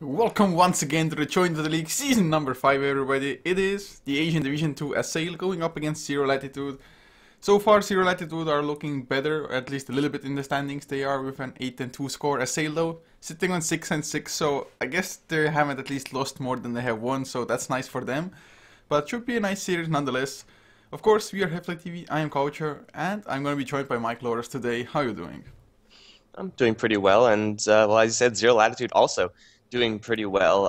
Welcome once again to the Join the League season number 5, everybody. It is the Asian Division 2 Assail going up against Zero Latitude. So far Zero Latitude are looking better, at least a little bit in the standings. They are with an 8-2 score. Assail though, sitting on 6-6, so I guess they haven't at least lost more than they have won, so that's nice for them. But should be a nice series nonetheless. Of course, we are HeflaTV, I am Couchor, and I'm going to be joined by Mikelorus today. How are you doing? I'm doing pretty well, and well, as you said, Zero Latitude also doing pretty well.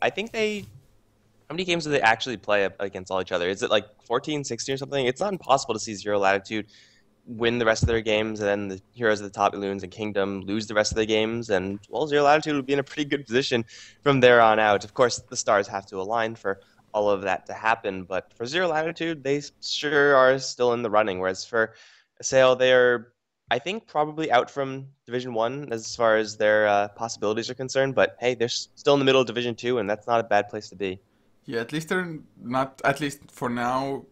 I think how many games do they actually play against all each other? Is it like 14, 16 or something? It's not impossible to see Zero Latitude win the rest of their games, and then the heroes of the top, Loons and Kingdom, lose the rest of their games, and well, Zero Latitude would be in a pretty good position from there on out. Of course, the stars have to align for all of that to happen, but for Zero Latitude, they sure are still in the running, whereas for Assail, they're I think probably out from Division 1 as far as their possibilities are concerned, but hey, they're still in the middle of Division 2, and that's not a bad place to be. Yeah, at least they're not, at least for now,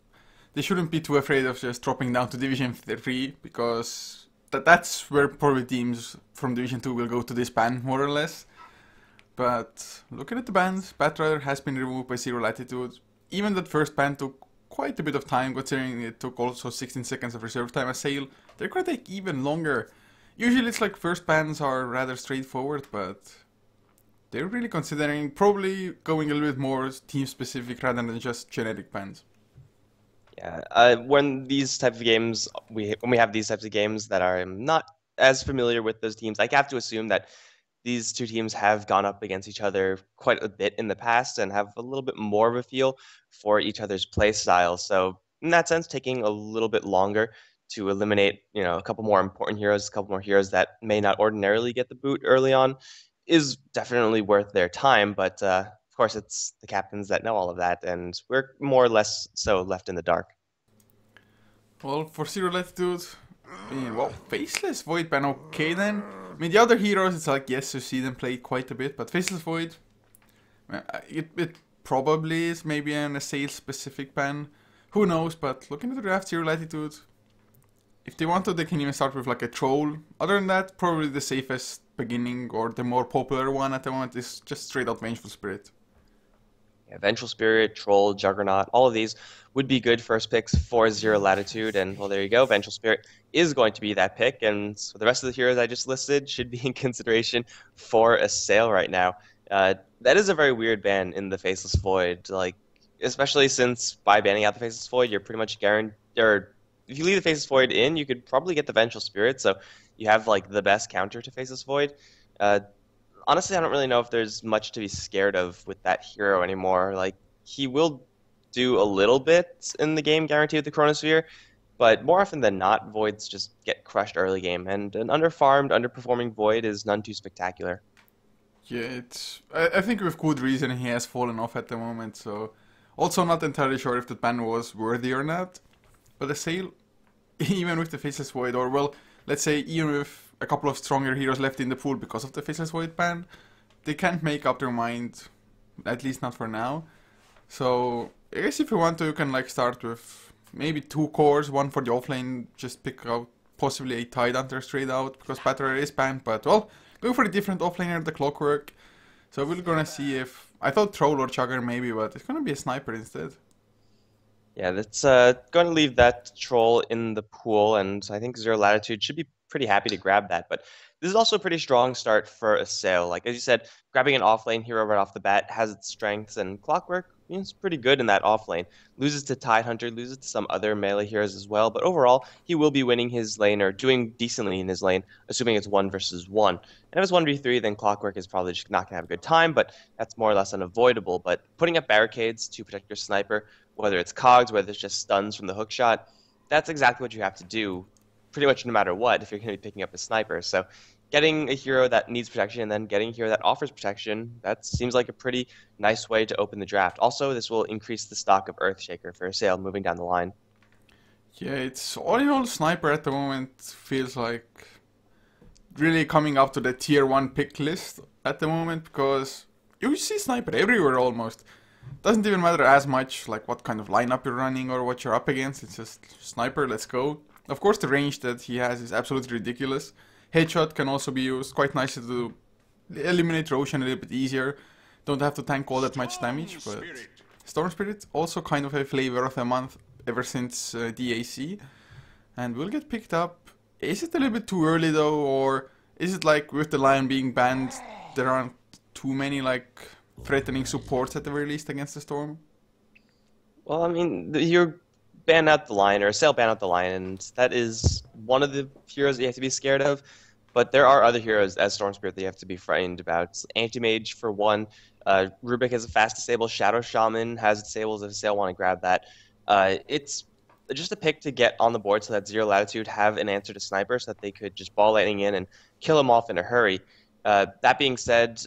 they shouldn't be too afraid of just dropping down to Division 3, because that's where probably teams from Division 2 will go to disband, more or less. But looking at the bans, Batrider has been removed by Zero Latitude. Even that first ban took quite a bit of time, considering it took also 16 seconds of reserve time. Assail, they're gonna take even longer. Usually it's like first bans are rather straightforward, but they're really considering probably going a little bit more team specific rather than just generic bans. Yeah, when these type of games, when we have these types of games that are not as familiar with those teams, I have to assume that these two teams have gone up against each other quite a bit in the past and have a little bit more of a feel for each other's play style. So in that sense, taking a little bit longer to eliminate, a couple more important heroes, a couple more heroes that may not ordinarily get the boot early on, is definitely worth their time. But of course, it's the captains that know all of that, and we're more or less so left in the dark. Well, for Zero Latitude, well, Faceless Void ban, okay then. I mean, the other heroes, it's like, yes, you see them play quite a bit, but Faceless Void, it probably is maybe an Assail specific ban. Who knows, but looking at the draft, Zero Latitude, if they want to, they can even start with like a Troll. Other than that, probably the safest beginning or the more popular one at the moment is just straight out Vengeful Spirit. Yeah, Vengeful Spirit, Troll, Juggernaut, all of these would be good first picks for Zero Latitude, and well, there you go. Vengeful Spirit is going to be that pick, and so the rest of the heroes I just listed should be in consideration for Assail right now. That is a very weird ban in the Faceless Void, like especially since by banning out the Faceless Void, you're pretty much guaranteed, or if you leave the Faceless Void in, you could probably get the Vengeful Spirit, so you have like the best counter to Faceless Void. Uh, Honestly, I don't really know if there's much to be scared of with that hero anymore. Like, he will do a little bit in the game, guaranteed with the Chronosphere, but more often than not, Voids just get crushed early game, and an underfarmed, underperforming Void is none too spectacular. Yeah, I think with good reason he has fallen off at the moment, so also not entirely sure if that ban was worthy or not. But Assail, even with the Faceless Void, or well, let's say even with a couple of stronger heroes left in the pool because of the Faceless Void ban, they can't make up their mind, at least not for now. So I guess if you want to, you can like start with maybe 2 cores, one for the offlane, just pick out possibly a Tidehunter straight out, because Batter is banned, but well, going for a different offlaner, the Clockwork. So we're gonna see if, I thought Troll or Chugger maybe, but it's gonna be a Sniper instead. Yeah, that's going to leave that Troll in the pool, and I think Zero Latitude should be pretty happy to grab that. But this is also a pretty strong start for Assail. Like, as you said, grabbing an offlane hero right off the bat has its strengths, and Clockwork is pretty good in that offlane. Loses to Tidehunter, loses to some other melee heroes as well, but overall, he will be winning his lane, or doing decently in his lane, assuming it's 1 versus 1. And if it's 1v3, then Clockwork is probably just not going to have a good time, but that's more or less unavoidable. But putting up barricades to protect your sniper, whether it's cogs, whether it's just stuns from the hook shot, that's exactly what you have to do pretty much no matter what if you're going to be picking up a sniper. So getting a hero that needs protection and then getting a hero that offers protection, that seems like a pretty nice way to open the draft. Also, this will increase the stock of Earthshaker for Assail moving down the line. Yeah, it's all in all, Sniper at the moment feels like really coming up to the tier 1 pick list at the moment, because you see Sniper everywhere almost. Doesn't even matter as much like what kind of lineup you're running or what you're up against, it's just Sniper, let's go. Of course the range that he has is absolutely ridiculous. Headshot can also be used quite nicely to eliminate Roshan a little bit easier. Don't have to tank all that much damage, but Storm Spirit also kind of a flavor of the month ever since DAC, and will get picked up. Is it a little bit too early though, or is it like with the Lion being banned, there aren't too many like threatening supports at the very least against the Storm? Well, I mean, you're ban out the Lion, or Assail ban out the Lion, and that is one of the heroes that you have to be scared of. But there are other heroes as Storm Spirit that you have to be frightened about. Anti-Mage, for one. Rubik has a fast disable. Shadow Shaman has disables if Assail want to grab that. It's just a pick to get on the board so that Zero Latitude have an answer to Sniper so that they could just ball lightning in and kill him off in a hurry. That being said,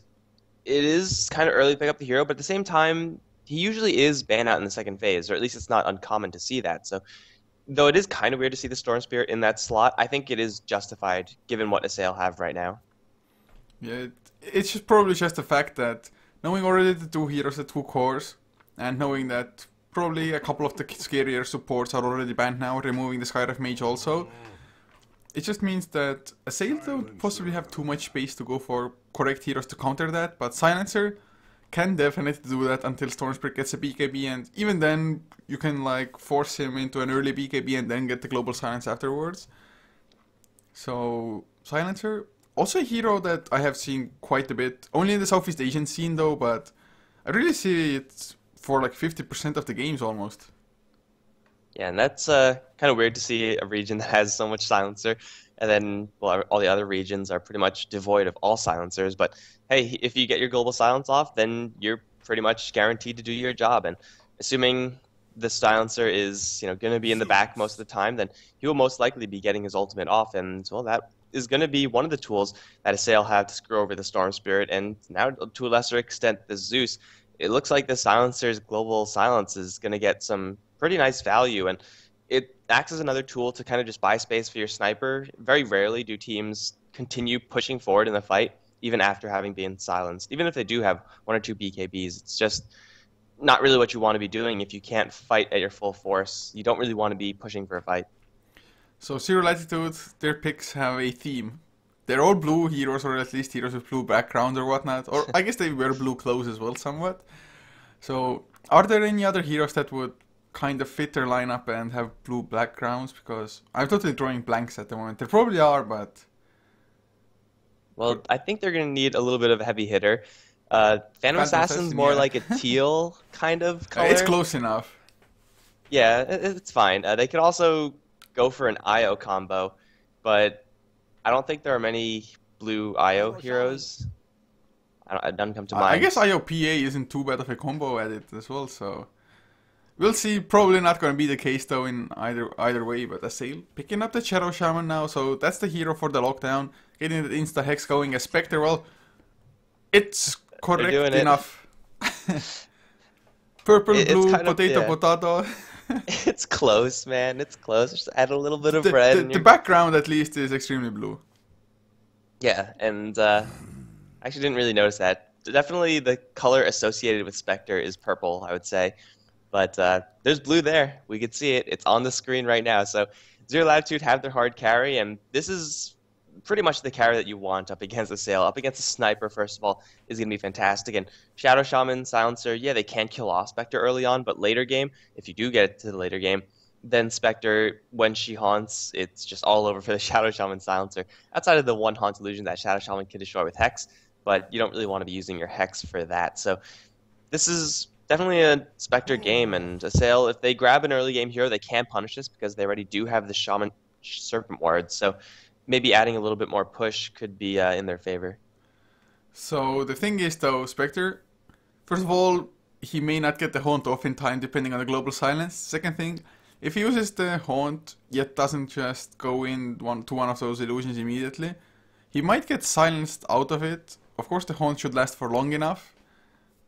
it is kind of early to pick up the hero, but at the same time, he usually is banned out in the second phase, or at least it's not uncommon to see that. So, though it is kind of weird to see the Storm Spirit in that slot, I think it is justified given what Assail have right now. Yeah, it's just probably just the fact that knowing already the two heroes, the two cores, and knowing that probably a couple of the scarier supports are already banned now, removing the Skyrife Mage also, it just means that Assail don't possibly have too much space to go for correct heroes to counter that, but Silencer can definitely do that until Storm Spirit gets a BKB, and even then you can like force him into an early BKB and then get the global silence afterwards. So Silencer, also a hero that I have seen quite a bit, only in the Southeast Asian scene though, but I really see it for like 50% of the games almost. Yeah, and that's kind of weird to see a region that has so much silencer, and then well, all the other regions are pretty much devoid of all silencers. But hey, if you get your global silence off, then you're pretty much guaranteed to do your job. And assuming the silencer is going to be in the back most of the time, then he will most likely be getting his ultimate off, and well, that is going to be one of the tools that Assail have to screw over the Storm Spirit, and now to a lesser extent the Zeus. It looks like the silencer's global silence is going to get some pretty nice value, and it acts as another tool to kind of just buy space for your sniper. Very rarely do teams continue pushing forward in the fight even after having been silenced. Even if they do have one or two BKBs, it's just not really what you want to be doing if you can't fight at your full force. You don't really want to be pushing for a fight. So Zero Latitude, their picks have a theme. They're all blue heroes, or at least heroes with blue background or whatnot. Or I guess they wear blue clothes as well somewhat. So are there any other heroes that would kind of fit their lineup and have blue backgrounds? Because I'm totally drawing blanks at the moment. There probably are, but... Well, I think they're going to need a little bit of a heavy hitter. Phantom Assassin's more yeah. like a teal kind of color. It's close enough. Yeah, it's fine. They could also go for an IO combo, but I don't think there are many blue IO heroes. None come to mind. I guess IOPA isn't too bad of a combo at it as well, so... We'll see. Probably not going to be the case though in either way, but Assail picking up the Shadow Shaman now, so that's the hero for the lockdown. Getting the insta-hex going. A Spectre, well, it's correct enough. Purple, blue, potato. It's close, man. It's close. Just add a little bit of red. The background at least is extremely blue. Yeah, and I actually didn't really notice that. Definitely the color associated with Spectre is purple, I would say. But there's blue there. We could see it. It's on the screen right now. So Zero Latitude have their hard carry, and this is pretty much the carry that you want up against Assail. Up against a sniper, first of all, is going to be fantastic. And Shadow Shaman, Silencer, yeah, they can kill off Spectre early on, but later game, if you do get it to the later game, then Spectre, when she haunts, it's just all over for the Shadow Shaman Silencer. Outside of the one haunt illusion that Shadow Shaman can destroy with Hex, but you don't really want to be using your Hex for that. So this is definitely a Spectre game, and Assail, if they grab an early game hero, they can punish this because they already do have the Shaman Serpent Ward. So maybe adding a little bit more push could be in their favor. So the thing is though, Spectre, first of all, he may not get the haunt off in time depending on the global silence. Second thing, if he uses the haunt yet doesn't just go in to one of those illusions immediately, he might get silenced out of it. Of course the haunt should last for long enough,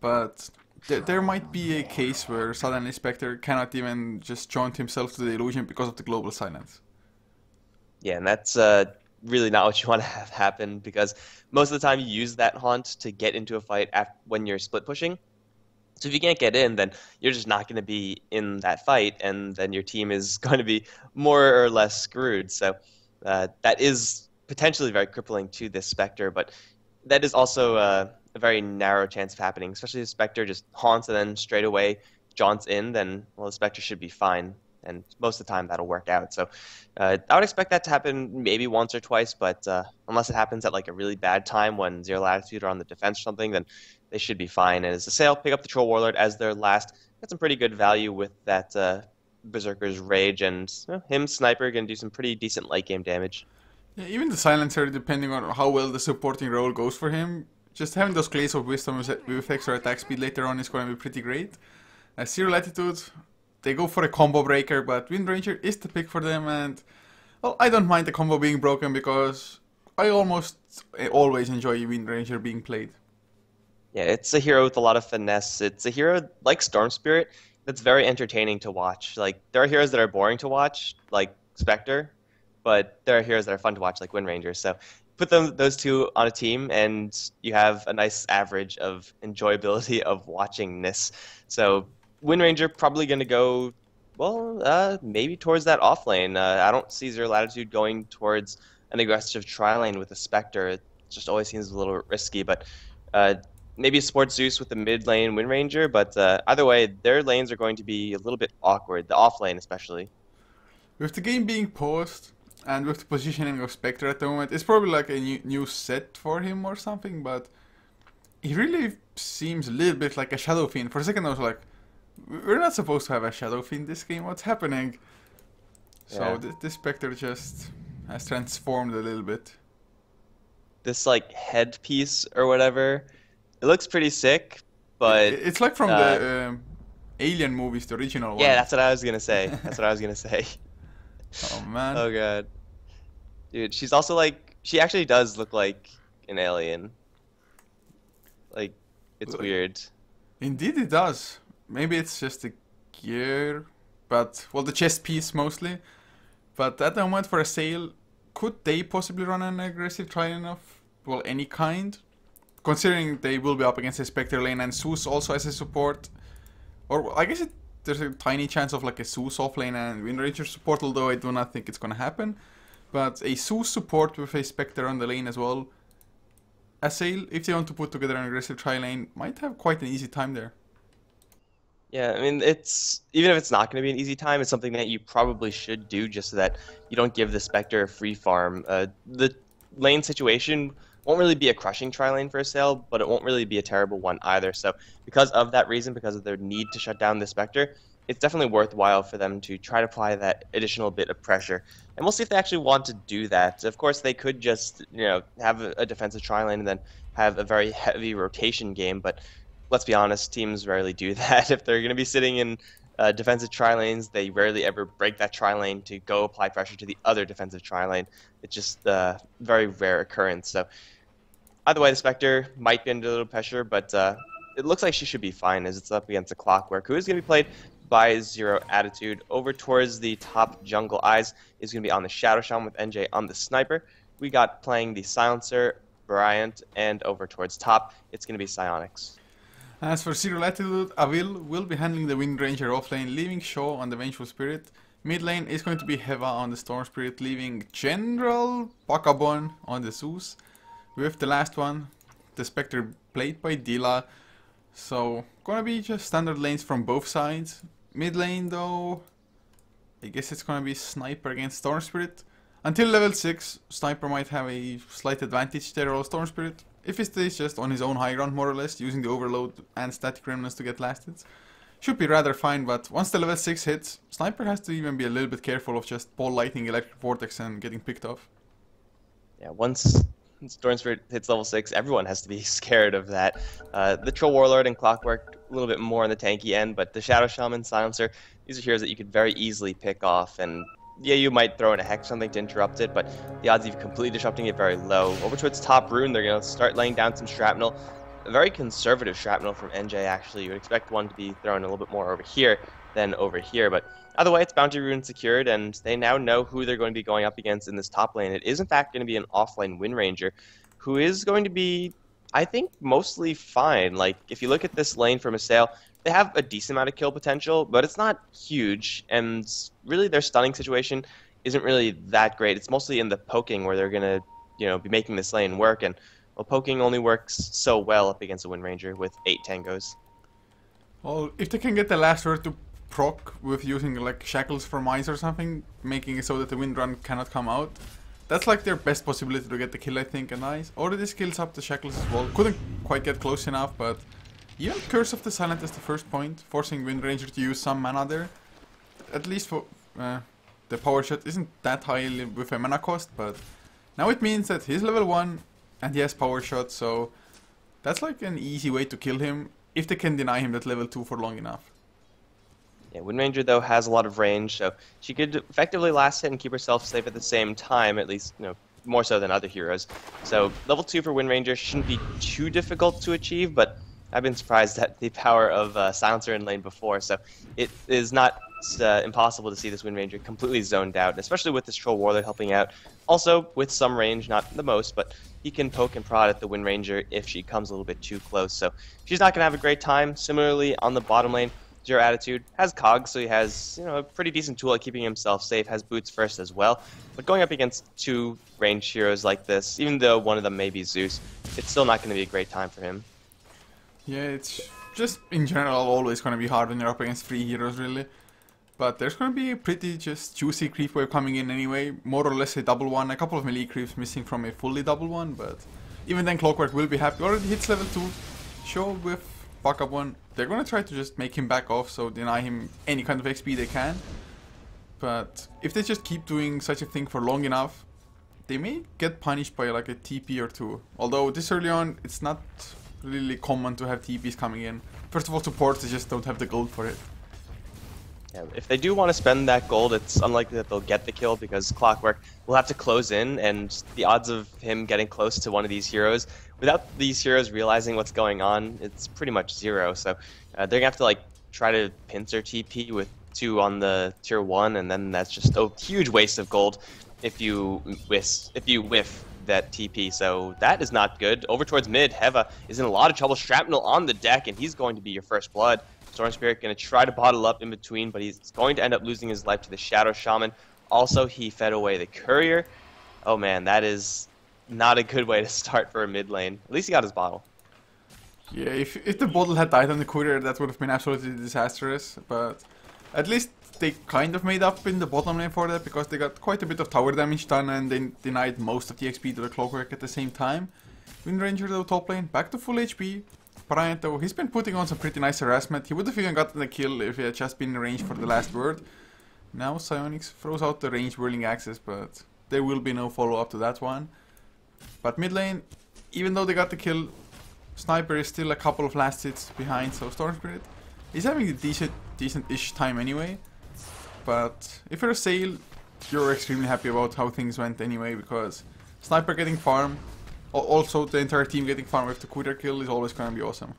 but there might be a case where suddenly Spectre cannot even just joint himself to the illusion because of the global silence. Yeah, and that's really not what you want to have happen, because most of the time you use that haunt to get into a fight when you're split pushing. So if you can't get in, then you're just not going to be in that fight, and then your team is going to be more or less screwed. So that is potentially very crippling to this Spectre, but that is also a very narrow chance of happening, especially if Spectre just haunts and then straight away jaunts in, then, well, the Spectre should be fine. And most of the time that'll work out. So I would expect that to happen maybe once or twice, but unless it happens at like a really bad time when Zero Latitude are on the defense or something, then they should be fine. And as Assail, pick up the Troll Warlord as their last. Got some pretty good value with that Berserker's Rage, and him Sniper can do some pretty decent late game damage. Yeah, even the Silencer, depending on how well the supporting role goes for him, just having those Clays of Wisdom with extra attack speed later on is going to be pretty great. Zero Latitude, they go for a combo breaker, but Wind Ranger is the pick for them, and well, I don't mind the combo being broken because I almost always enjoy Wind Ranger being played. Yeah, it's a hero with a lot of finesse. It's a hero like Storm Spirit that's very entertaining to watch. Like there are heroes that are boring to watch, like Spectre, but there are heroes that are fun to watch, like Wind Ranger. So put those two on a team, and you have a nice average of enjoyability of watchingness. So Wind Ranger probably going to go, well, maybe towards that off lane. I don't see Zero Latitude going towards an aggressive tri lane with a Spectre. It just always seems a little risky, but uh, maybe a Sport Zeus with the mid lane Wind Ranger. But either way, their lanes are going to be a little bit awkward, the off lane especially. With the game being paused, and with the positioning of Spectre at the moment, it's probably like a new set for him or something, but he really seems a little bit like a Shadow Fiend. For a second I was like, we're not supposed to have a Shadow Fiend this game, what's happening? So Yeah. this Spectre just has transformed a little bit. This like headpiece or whatever, it looks pretty sick, but It's like from uh, the Alien movies, the original yeah, one. that's what I was gonna say. That's what I was gonna say. Oh man. Oh god. Dude, she's also like she actually does look like an alien. Like it's weird. Indeed it does. Maybe it's just the gear, but, well, the chest piece mostly. But at the moment for Assail, could they possibly run an aggressive try-in of, well, any kind? Considering they will be up against a Spectre lane and Zeus also as a support. Or I guess there's a tiny chance of like a Zeus offlane and Wind Ranger support, although I do not think it's gonna happen. But a Zeus support with a Spectre on the lane as well. Assail, if they want to put together an aggressive tri-lane, might have quite an easy time there. Yeah, I mean it's even if it's not going to be an easy time, it's something that you probably should do just so that you don't give the Spectre a free farm. The lane situation won't really be a crushing tri lane for a sale, but it won't really be a terrible one either. So because of that reason, because of their need to shut down the Spectre, it's definitely worthwhile for them to try to apply that additional bit of pressure. And we'll see if they actually want to do that. Of course, they could just, have a defensive tri lane and then have a very heavy rotation game, but let's be honest, teams rarely do that. If they're going to be sitting in defensive tri lanes, they rarely ever break that tri lane to go apply pressure to the other defensive tri lane. It's just a very rare occurrence. So either way, the Spectre might be under a little pressure, but it looks like she should be fine as it's up against the Clockwork, who is going to be played by Zero Attitude. Over towards the top jungle eyes is going to be on the Shadow Shaman with NJ on the Sniper. We got playing the Silencer, Bryant, and over towards top, it's going to be Psionics. As for Zero Latitude, Avil will be handling the Wind Ranger offlane, leaving Shaw on the Vengeful Spirit. Mid lane is going to be Heva on the Storm Spirit, leaving General Pakabon on the Zeus. With the last one, the Spectre played by Dila. So, gonna be just standard lanes from both sides. Mid lane though, I guess it's gonna be Sniper against Storm Spirit. Until level 6, Sniper might have a slight advantage there over Storm Spirit. If he stays just on his own high ground more or less, using the Overload and Static Remnants to get lasted, should be rather fine, but once the level 6 hits, Sniper has to even be a little bit careful of just Ball Lightning, Electric Vortex and getting picked off. Yeah, once Storm Spirit hits level 6, everyone has to be scared of that. The Troll Warlord and Clockwork, a little bit more on the tanky end, but the Shadow Shaman, Silencer, these are heroes that you could very easily pick off, and yeah, you might throw in a Hex or something to interrupt it, but the odds of you completely disrupting it very low. Over towards top rune, they're going to start laying down some shrapnel. A very conservative shrapnel from NJ, actually. You would expect one to be thrown a little bit more over here than over here, but either way, it's Bounty Rune secured, and they now know who they're going to be going up against in this top lane. It is, in fact, going to be an offlane Wind Ranger, who is going to be, I think, mostly fine. Like, if you look at this lane from Assail, they have a decent amount of kill potential, but it's not huge, and really their stunning situation isn't really that great. It's mostly in the poking where they're going to, be making this lane work, and Well, poking only works so well up against a Wind Ranger with 8 tangos. Well, if they can get the last word to proc with using like shackles from ice or something, making it so that the wind run cannot come out, that's like their best possibility to get the kill, I think, and ice. Already skills up the shackles as well. Couldn't quite get close enough, but even Curse of the Silent is the first point, forcing Wind Ranger to use some mana there. At least for the power shot isn't that high with a mana cost, but now it means that he's level 1 and he has power shot, so that's like an easy way to kill him if they can deny him that level 2 for long enough. Yeah, Wind Ranger though has a lot of range, so she could effectively last hit and keep herself safe at the same time, at least, more so than other heroes. So level 2 for Wind Ranger shouldn't be too difficult to achieve, but I've been surprised at the power of Silencer in lane before, so it is not impossible to see this Wind Ranger completely zoned out, especially with this Troll Warlord helping out. Also, with some range, not the most, but he can poke and prod at the Wind Ranger if she comes a little bit too close, so she's not going to have a great time. Similarly, on the bottom lane, Zero Attitude has Cogs, so he has a pretty decent tool at keeping himself safe, has Boots first as well, but going up against 2 ranged heroes like this, even though one of them may be Zeus, it's still not going to be a great time for him. Yeah, it's just in general always going to be hard when you're up against 3 heroes really. But there's going to be a pretty just juicy creep wave coming in anyway, more or less a double one, a couple of melee creeps missing from a fully double one, but even then Clockwork will be happy. Already hits level 2, show with backup one. They're going to try to just make him back off, so deny him any kind of XP they can. But if they just keep doing such a thing for long enough, they may get punished by like a TP or 2. Although this early on, it's not really common to have TPs coming in. First of all, supports, they just don't have the gold for it. Yeah, if they do want to spend that gold, it's unlikely that they'll get the kill because Clockwork will have to close in, and the odds of him getting close to one of these heroes, without these heroes realizing what's going on, it's pretty much 0. So they're going to have to like try to pincer TP with 2 on the tier 1, and then that's just a huge waste of gold if you whiff that TP, so that is not good. Over towards mid, Heva is in a lot of trouble. Shrapnel on the deck, and he's going to be your first blood. Storm Spirit going to try to bottle up in between, but he's going to end up losing his life to the Shadow Shaman. Also, he fed away the Courier. Oh man, that is not a good way to start for a mid lane. At least he got his bottle. Yeah, if the bottle had died on the Courier, that would have been absolutely disastrous, but at least they kind of made up in the bottom lane for that, because they got quite a bit of tower damage done and they denied most of the XP to the Clockwork at the same time. Wind Ranger though top lane, back to full HP. Bryant though, he's been putting on some pretty nice harassment. He would have even gotten the kill if he had just been in range for the last word. Now Psionics throws out the range whirling axis, but there will be no follow up to that one. But mid lane, even though they got the kill, Sniper is still a couple of last hits behind, so Storm Spirit is having a decent-ish time anyway. But if you're Assail, you're extremely happy about how things went anyway, because Sniper getting farm, also the entire team getting farm with the Courier kill is always going to be awesome.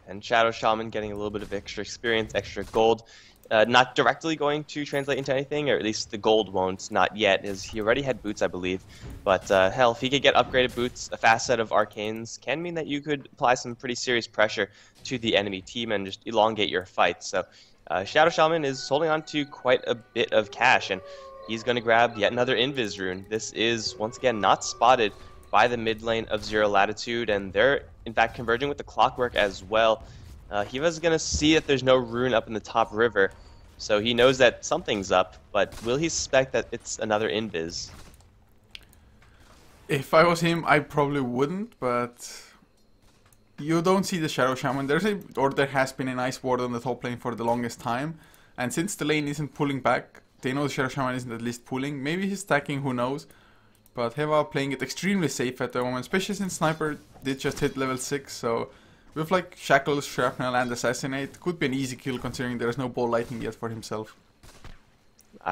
And Shadow Shaman getting a little bit of extra experience, extra gold. Not directly going to translate into anything, or at least the gold won't, not yet, as he already had boots, I believe. But hell, if he could get upgraded boots, a fast set of arcanes can mean that you could apply some pretty serious pressure to the enemy team and just elongate your fight. So Shadow Shaman is holding on to quite a bit of cash, and he's going to grab yet another Invis rune. This is, once again, not spotted by the mid lane of Zero Latitude, and they're, in fact, converging with the Clockwork as well. Hiva's going to see that there's no rune up in the top river, so he knows that something's up, but will he suspect that it's another Invis? If I was him, I probably wouldn't, but you don't see the Shadow Shaman. There has been an Ice Ward on the top lane for the longest time, and since the lane isn't pulling back, they know the Shadow Shaman isn't at least pulling. Maybe he's stacking, who knows. But Heva playing it extremely safe at the moment, especially since Sniper did just hit level 6, so with like Shackles, Shrapnel and Assassinate, could be an easy kill considering there's no Ball Lightning yet for himself.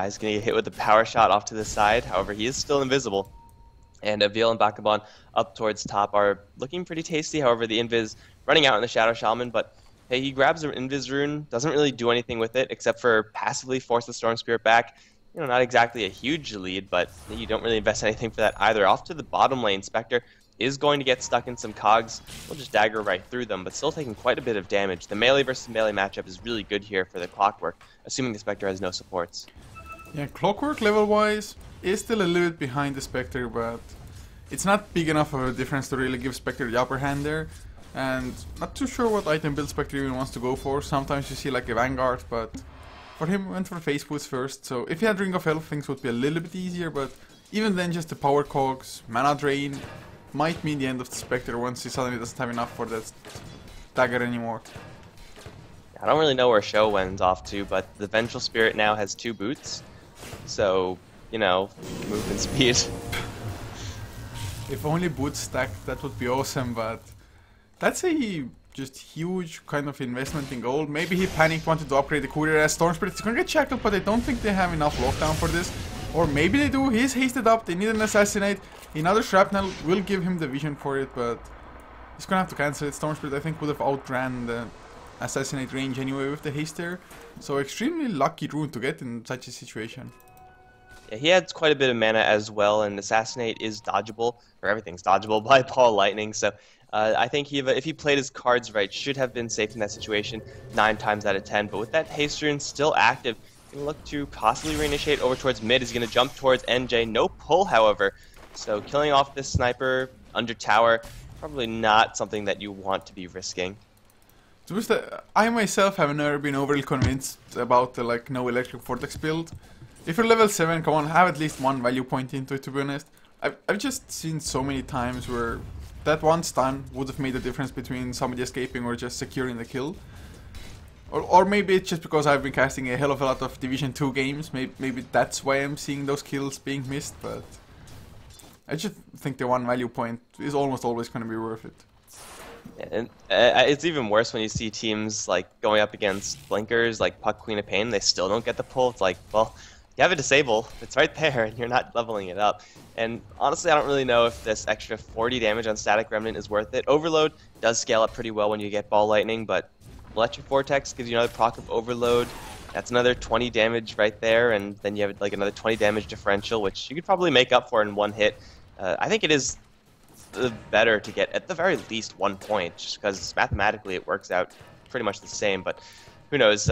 He's going to get hit with the power shot off to the side, however he is still invisible. And Veil and Bakabon up towards top are looking pretty tasty, however the Invis running out in the Shadow Shaman, but hey, he grabs an Invis rune, doesn't really do anything with it except for passively force the Storm Spirit back. Not exactly a huge lead, but you don't really invest anything for that either. Off to the bottom lane, Spectre is going to get stuck in some cogs. We'll just dagger right through them, but still taking quite a bit of damage. The melee versus melee matchup is really good here for the Clockwork, assuming the Spectre has no supports. Yeah, Clockwork level-wise is still a little bit behind the Spectre, but it's not big enough of a difference to really give Spectre the upper hand there. And not too sure what item build Spectre even wants to go for. Sometimes you see like a Vanguard, but for him went for Face Boots first. So if he had Ring of Health, things would be a little bit easier, but even then just the power cogs, mana drain might mean the end of the Spectre once he suddenly doesn't have enough for that dagger anymore. I don't really know where Show went off to, but the Vengeful Spirit now has 2 boots. So, you know, movement speed. If only boots stacked, that would be awesome, but that's a just huge kind of investment in gold. Maybe he panicked, wanted to upgrade the courier as Storm Spirit. It's gonna get shackled, but I don't think they have enough lockdown for this. Or maybe they do. He's hasted up, they need an Assassinate. Another Shrapnel will give him the vision for it, but he's gonna have to cancel it. Storm Spirit, I think, would have outran the Assassinate range anyway with the haste there. So extremely lucky rune to get in such a situation. Yeah, he had quite a bit of mana as well, and Assassinate is dodgeable, or everything's dodgeable by Ball Lightning, so I think if he played his cards right, should have been safe in that situation 9 times out of 10. But with that haste rune still active, he's going to look to possibly reinitiate over towards mid. He's going to jump towards NJ. No pull, however. So killing off this sniper under tower, probably not something that you want to be risking. I myself have never been overly convinced about the like no electric vortex build. If you're level 7, come on, have at least one value point into it, to be honest. I've just seen so many times where that one stun would have made a difference between somebody escaping or just securing the kill. Or maybe it's just because I've been casting a hell of a lot of Division 2 games. Maybe that's why I'm seeing those kills being missed, but I just think the one value point is almost always going to be worth it. And it's even worse when you see teams like going up against blinkers like Puck Queen of Pain. They still don't get the pull. It's like, well, you have a disable, it's right there, and you're not leveling it up. And honestly, I don't really know if this extra 40 damage on Static Remnant is worth it. Overload does scale up pretty well when you get Ball Lightning, but Electric Vortex gives you another proc of Overload. That's another 20 damage right there, and then you have like another 20 damage differential, which you could probably make up for in one hit. I think it is better to get at the very least 1 point, just because mathematically it works out pretty much the same, but who knows,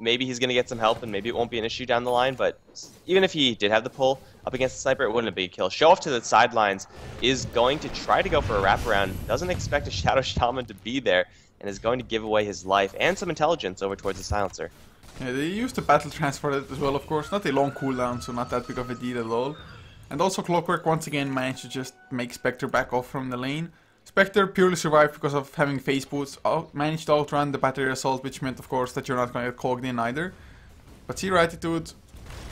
maybe he's going to get some help and maybe it won't be an issue down the line, but even if he did have the pull up against the sniper, it wouldn't be a kill. Show off to the sidelines is going to try to go for a wraparound, doesn't expect a Shadow Shaman to be there, and is going to give away his life and some intelligence over towards the silencer. Yeah, they used the battle transfer as well, of course, not a long cooldown, so not that big of a deal at all. And also Clockwork once again managed to just make Spectre back off from the lane. Spectre purely survived because of having face boots, managed to outrun the battery assault, which meant of course that you're not going to get cogged in either. But Zero Attitude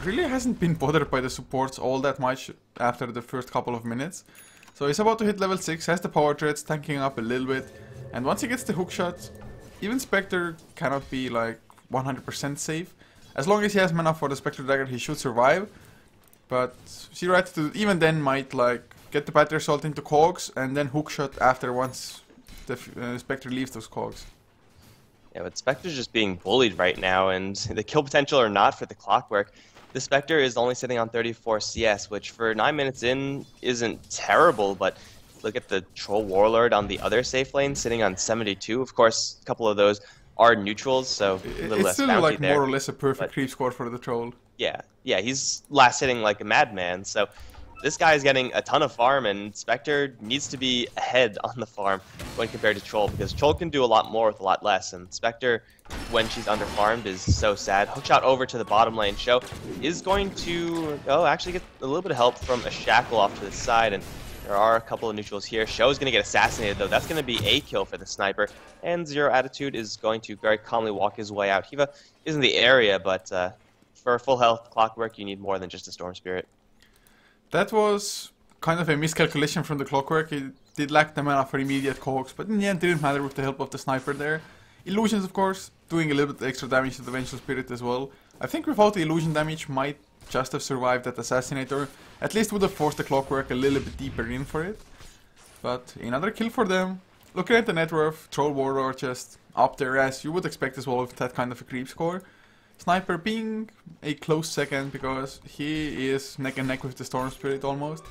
really hasn't been bothered by the supports all that much after the first couple of minutes. So he's about to hit level 6, has the power threads tanking up a little bit, and once he gets the hookshot, even Spectre cannot be like 100% safe. As long as he has mana for the Spectre Dagger, he should survive. But Zero Attitude even then might like get the battery assault into cogs and then hookshot after once the Spectre leaves those cogs. Yeah, but Spectre's just being bullied right now, and the kill potential or not for the Clockwork. The Spectre is only sitting on 34 CS, which for 9 minutes in isn't terrible, but look at the Troll Warlord on the other safe lane sitting on 72. Of course, a couple of those are neutrals, so a little less bounty there. It's still like more or less a perfect creep score for the Troll. Yeah, he's last hitting like a madman, so this guy is getting a ton of farm, and Spectre needs to be ahead on the farm when compared to Troll, because Troll can do a lot more with a lot less, and Spectre, when she's underfarmed, is so sad. Hookshot over to the bottom lane. Show is going to actually get a little bit of help from a Shackle off to the side, and there are a couple of neutrals here. Show is going to get assassinated, though. That's going to be a kill for the sniper, and Zero Attitude is going to very calmly walk his way out. Hiva is in the area, but for full health Clockwork, you need more than just a Storm Spirit. That was kind of a miscalculation from the Clockwork. It did lack the mana for immediate cogs, but in the end it didn't matter with the help of the sniper there. Illusions, of course, doing a little bit extra damage to the Vengeful Spirit as well. I think without the illusion damage might just have survived that Assassinator. At least would have forced the Clockwork a little bit deeper in for it. But another kill for them. Looking at the net worth, Troll Warlord just up there as you would expect as well with that kind of a creep score. Sniper being a close second because he is neck and neck with the Storm Spirit almost.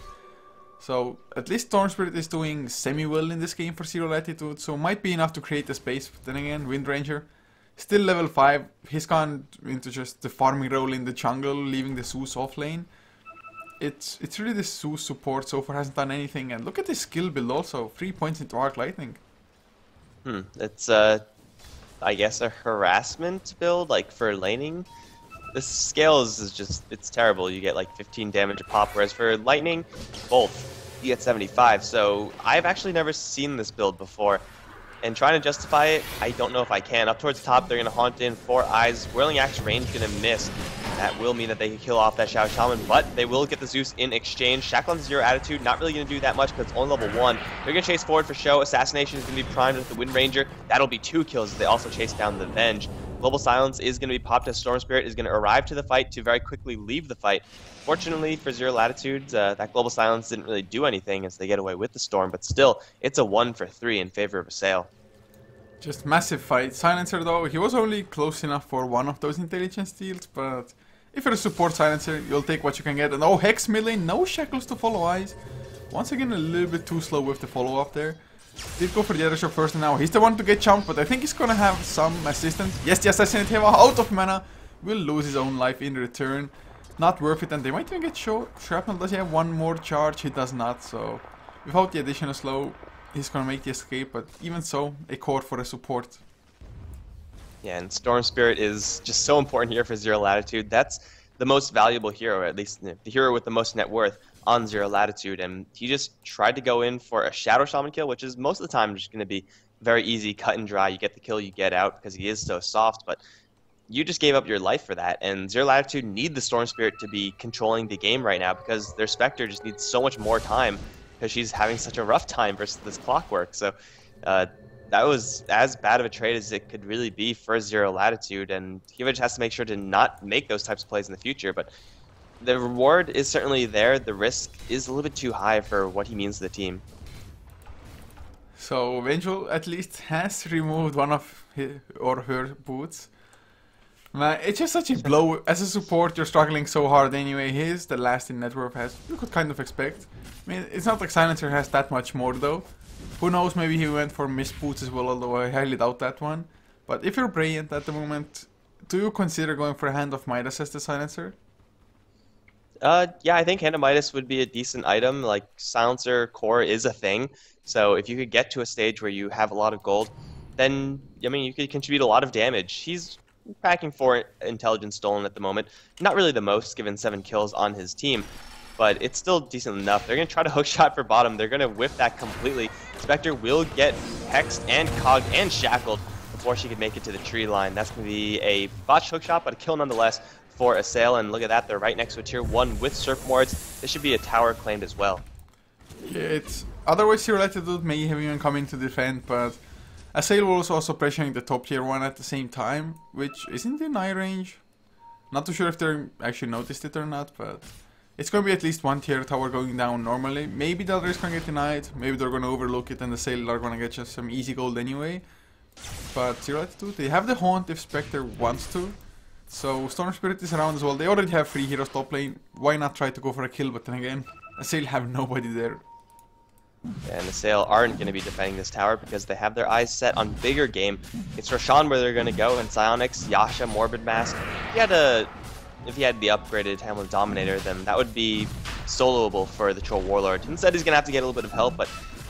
So at least Storm Spirit is doing semi-well in this game for Zero Latitude, so might be enough to create a space. But then again, Wind Ranger, still level 5, he's gone into just the farming role in the jungle, leaving the Zeus off lane. it's really the Zeus support so far hasn't done anything, and look at his skill build also, 3 points into Arc Lightning. It's I guess a harassment build, like for laning. The scales is just, it's terrible. You get like 15 damage a pop, whereas for lightning, both, you get 75. So I've actually never seen this build before. And trying to justify it, I don't know if I can. Up towards the top, they're going to haunt in 4 eyes. Whirling Axe range going to miss. That will mean that they can kill off that Shadow Shaman, but they will get the Zeus in exchange. Shackle on 0 attitude, not really going to do that much because it's only level 1. They're going to chase forward for show. Assassination is going to be primed with the Wind Ranger. That'll be 2 kills as they also chase down the Venge. Global Silence is going to be popped as Storm Spirit is going to arrive to the fight to very quickly leave the fight. Fortunately for Zero Latitudes, that Global Silence didn't really do anything as they get away with the Storm, but still, it's a 1 for 3 in favor of Assail. Just massive fight. Silencer though, he was only close enough for one of those intelligence steals, but if you're a support Silencer, you'll take what you can get. And oh, Hex mid lane, no shackles to follow eyes. Once again, a little bit too slow with the follow-up there. Did go for the other shot first, and now he's the one to get jumped, but I think he's gonna have some assistance. Yes, the Assassinate Heva out of mana. Will lose his own life in return. Not worth it, and they might even get shrapnel. Does he have one more charge? He does not, so without the additional slow, he's gonna make the escape, but even so, a core for a support. Yeah, and Storm Spirit is just so important here for Zero Latitude. That's the most valuable hero, or at least the hero with the most net worth on Zero Latitude, and he just tried to go in for a Shadow Shaman kill, which is most of the time just going to be very easy, cut and dry. You get the kill, you get out, because he is so soft, but you just gave up your life for that, and Zero Latitude need the Storm Spirit to be controlling the game right now, because their Spectre just needs so much more time, because she's having such a rough time versus this Clockwork. So that was as bad of a trade as it could really be for Zero Latitude, and he just has to make sure to not make those types of plays in the future, but the reward is certainly there. The risk is a little bit too high for what he means to the team. So Vengeful at least has removed one of his or her boots. Man, it's just such a blow. As a support, you're struggling so hard anyway. He's the last in net worth, as you could kind of expect. I mean, it's not like Silencer has that much more though. Who knows, maybe he went for missed boots as well, although I highly doubt that one. But if you're brilliant at the moment, do you consider going for a Hand of Midas as the Silencer? Yeah, I think Hand of Midas would be a decent item. Like, Silencer core is a thing, so if you could get to a stage where you have a lot of gold, then, I mean, you could contribute a lot of damage. He's packing 4 intelligence stolen at the moment. Not really the most, given 7 kills on his team, but it's still decent enough. They're going to try to hookshot for bottom. They're going to whiff that completely. Spectre will get hexed and cogged and shackled before she could make it to the tree line. That's going to be a botched hookshot, but a kill nonetheless for Assail, and look at that, they're right next to a tier 1 with Surf Wards. This should be a tower claimed as well. Yeah, it's otherwise Zero Latitude may have even come in to defend, but Assail was also pressuring the top tier 1 at the same time, which isn't in eye range. Not too sure if they actually noticed it or not, but it's going to be at least one tier tower going down normally. Maybe the other is going to get denied, maybe they're going to overlook it and Assail are going to get just some easy gold anyway. But Zero Latitude, they have the Haunt if Spectre wants to. So Storm Spirit is around as well. They already have 3 heroes top lane. Why not try to go for a kill? But then again, Assail have nobody there. And Assail aren't going to be defending this tower because they have their eyes set on bigger game. It's Roshan where they're going to go, and Psionics, Yasha, Morbid Mask. If he had the upgraded Hamlin Dominator, then that would be soloable for the Troll Warlord. Instead, he's going to have to get a little bit of help, but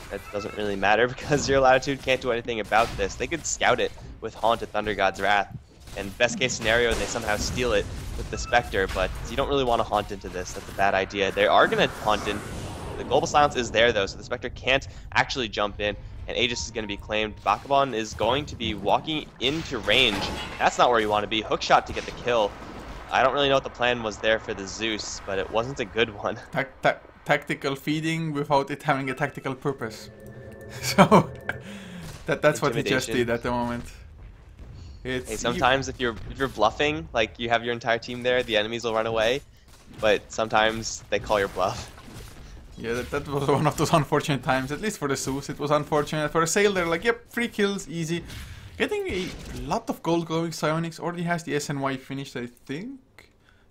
that doesn't really matter because Zero Latitude can't do anything about this. They could scout it with Haunt at Thunder God's Wrath. And best case scenario, they somehow steal it with the Spectre, but you don't really want to haunt into this. That's a bad idea. They are going to haunt in. The Global Silence is there, though, so the Spectre can't actually jump in, and Aegis is going to be claimed. Bakabon is going to be walking into range. That's not where you want to be. Hookshot to get the kill. I don't really know what the plan was there for the Zeus, but it wasn't a good one. Tactical feeding without it having a tactical purpose. So, that's what he just did at the moment. Hey, sometimes if you're bluffing, like you have your entire team there, the enemies will run away, but sometimes they call your bluff. Yeah, that was one of those unfortunate times, at least for the Zeus. It was unfortunate. For Assail, they're like, yep, 3 kills, easy. Getting a lot of gold going. Psionics already has the SNY finished, I think.